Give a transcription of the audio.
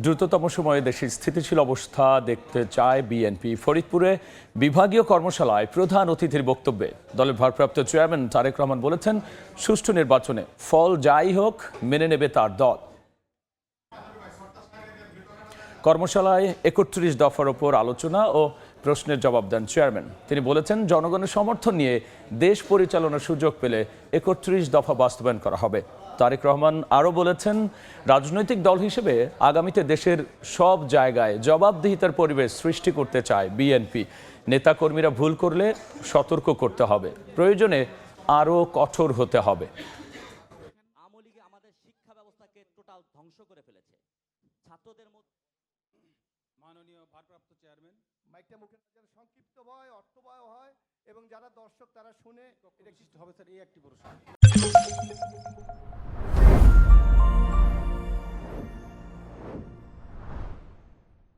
দ্রুততম সময়ে দেশের স্থিতিশীল অবস্থা দেখতে চায় বিএনপি। ফরিদপুরে বিভাগীয় কর্মশালায় প্রধান অতিথির বক্তব্যে দলের ভারপ্রাপ্ত চেয়ারম্যান তারেক রহমান বলেছেন, সুষ্ঠু নির্বাচনে ফল যাই হোক মেনে নেবে তার দল। কর্মশালায় ৩১ দফার ওপর আলোচনা ও প্রশ্নের জবাব দেন চেয়ারম্যান। তিনি বলেছেন, জনগণের সমর্থন নিয়ে দেশ পরিচালনার সুযোগ পেলে ৩১ দফা বাস্তবায়ন করা হবে। তারেক রহমান আরও বলেছেন, রাজনৈতিক দল হিসেবে আগামীতে দেশের সব জায়গায় জবাবদিহিতার পরিবেশ সৃষ্টি করতে চায় বিএনপি। নেতাকর্মীরা ভুল করলে সতর্ক করতে হবে, প্রয়োজনে আরও কঠোর হতে হবে। আওয়ামী লীগ আমাদের শিক্ষা ব্যবস্থাকে টোটাল ধ্বংস করে ফেলেছে। ছাত্রদের মধ্যে মাননীয় ভারপ্রাপ্ত চেয়ারম্যান মাইকটা মুখে যেন সংক্ষিপ্ত হয়, অর্থবহ হয় এবং যারা দর্শক তারা শুনে এটা হবে স্যার, এই একটি পুরস্কার।